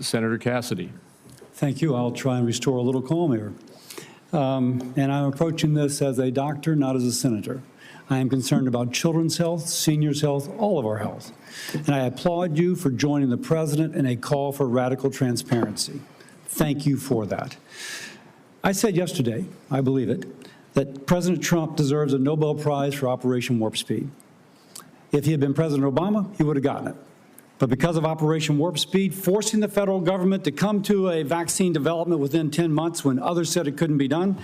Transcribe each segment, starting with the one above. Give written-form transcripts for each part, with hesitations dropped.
Senator Cassidy. Thank you. I'll try and restore a little calm here. And I'm approaching this as a doctor, not as a senator. I am concerned about children's health, seniors' health, all of our health. And I applaud you for joining the president in a call for radical transparency. Thank you for that. I said yesterday, I believe it, that President Trump deserves a Nobel Prize for Operation Warp Speed. If he had been President Obama, he would have gotten it. But because of Operation Warp Speed, forcing the federal government to come to a vaccine development within 10 months when others said it couldn't be done,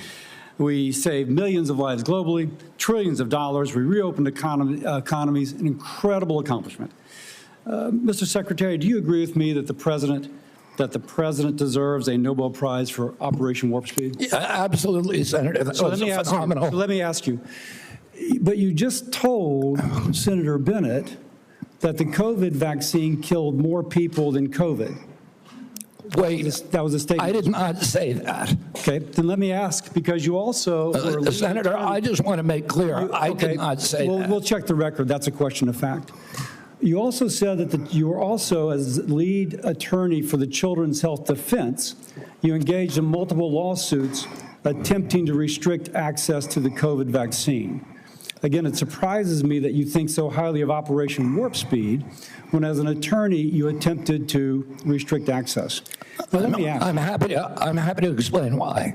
we saved millions of lives globally, trillions of dollars, we reopened economies, an incredible accomplishment. Mr. Secretary, do you agree with me that the president deserves a Nobel Prize for Operation Warp Speed? Yeah, absolutely, Senator. That was phenomenal. So let me ask you, but you just told Senator Bennett that the COVID vaccine killed more people than COVID. Wait, that was a statement. I did not say that. Okay, then let me ask, because you also were Senator, I just want to make clear, I did not say that. We'll check the record. That's a question of fact. You also said that you were also, as lead attorney for the Children's Health Defense, you engaged in multiple lawsuits attempting to restrict access to the COVID vaccine. Again, it surprises me that you think so highly of Operation Warp Speed when, as an attorney, you attempted to restrict access. Now, let me ask. I'm happy to explain why.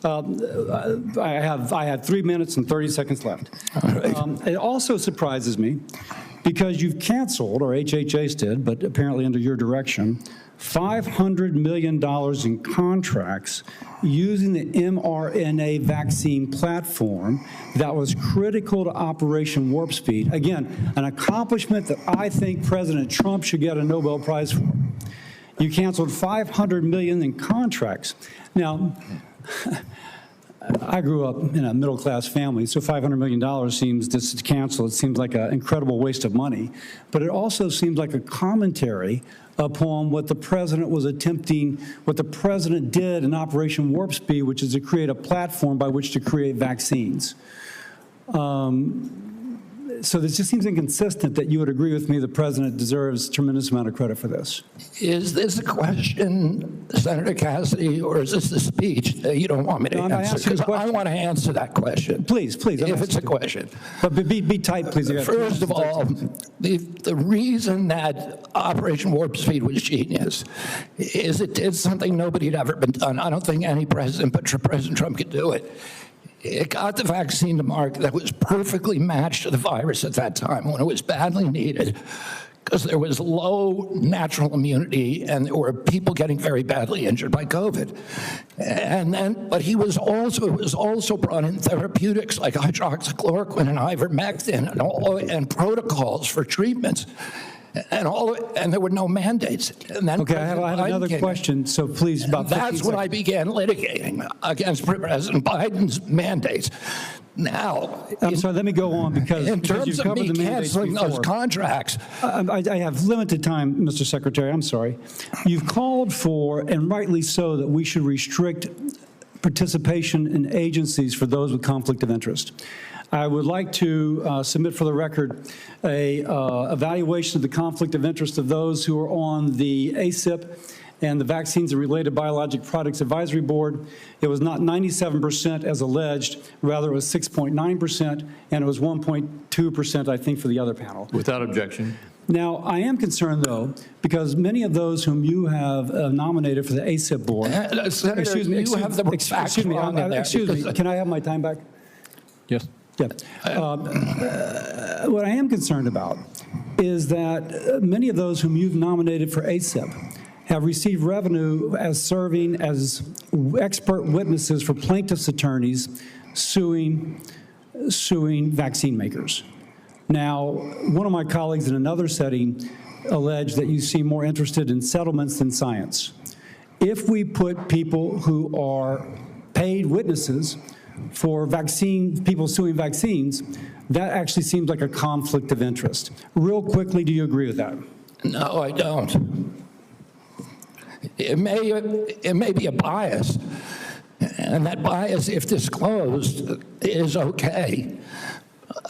I had 3 minutes and 30 seconds left. All right. It also surprises me because you've canceled, or HHS did, but apparently under your direction, $500 million in contracts using the mRNA vaccine platform that was critical to Operation Warp Speed. Again, an accomplishment that I think President Trump should get a Nobel Prize for. You canceled $500 million in contracts. Now, I grew up in a middle-class family, so $500 million seems, just to cancel, it seems like an incredible waste of money. But it also seems like a commentary upon what the president was attempting, what the president did in Operation Warp Speed, which is to create a platform by which to create vaccines. So this just seems inconsistent that you would agree with me the president deserves a tremendous amount of credit for this. Is this a question, Senator Cassidy, or is this a speech that you don't want me to answer? Because I want to answer that question. Please. If it's a question. But be tight, please. First of all, the reason that Operation Warp Speed was genius is it did something nobody had ever been done. I don't think any president but President Trump could do it. It got the vaccine to market that was perfectly matched to the virus at that time when it was badly needed, because there was low natural immunity and there were people getting very badly injured by COVID. But it was also brought in therapeutics like hydroxychloroquine and ivermectin and protocols for treatments. And there were no mandates. And then okay, I have another question, so please, about 15 That's when I began litigating against President Biden's mandates. Now, I'm sorry, let me go on because in terms you've of covered me the mandates canceling before. those contracts. I have limited time, Mr. Secretary, I'm sorry. You've called for, and rightly so, that we should restrict participation in agencies for those with conflict of interest. I would like to submit for the record a evaluation of the conflict of interest of those who are on the ACIP and the Vaccines and Related Biologic Products Advisory Board. It was not 97% as alleged, rather it was 6.9%, and it was 1.2%, I think, for the other panel. Without objection. Now, I am concerned, though, because many of those whom you have nominated for the ACIP board, Senator, excuse me, can I have my time back? Yes. Yeah. What I am concerned about is that many of those whom you've nominated for ACIP have received revenue as serving as expert witnesses for plaintiffs' attorneys suing vaccine makers. Now, one of my colleagues in another setting alleged that you seem more interested in settlements than science. If we put people who are paid witnesses for people suing vaccines, that actually seems like a conflict of interest. Real quickly, do you agree with that? No, I don't. It may be a bias, and that bias, if disclosed, is okay.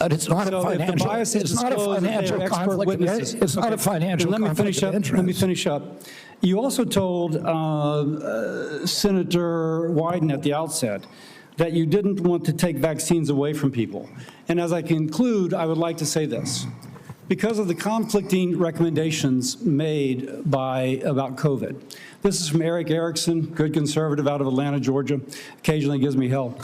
It's not So a if the financial, bias is it's not a disclosed, that they are financial expert conflict of witnesses. interest. It's not a Okay. financial Let me conflict finish of up. interest. Let me finish up. You also told Senator Wyden at the outset that you didn't want to take vaccines away from people. And as I conclude, I would like to say this. Because of the conflicting recommendations made about COVID. This is from Eric Erickson, good conservative out of Atlanta, Georgia, occasionally gives me hell.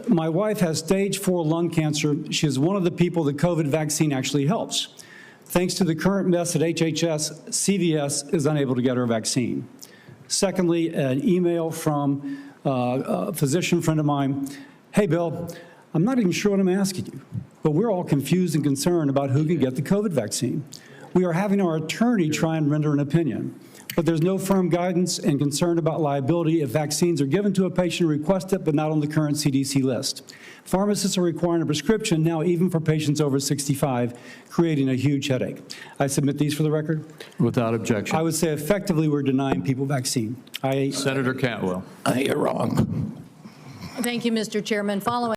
My wife has stage 4 lung cancer. She is one of the people the COVID vaccine actually helps. Thanks to the current mess at HHS, CVS is unable to get her vaccine. Secondly, an email from a physician friend of mine. Hey, Bill, I'm not even sure what I'm asking you, but we're all confused and concerned about who can get the COVID vaccine. We are having our attorney try and render an opinion, but there's no firm guidance and concern about liability if vaccines are given to a patient who requests it but not on the current CDC list. Pharmacists are requiring a prescription now even for patients over 65, creating a huge headache. I submit these for the record. Without objection. I would say effectively we're denying people vaccine. Senator Cantwell. You're wrong. Thank you, Mr. Chairman. Following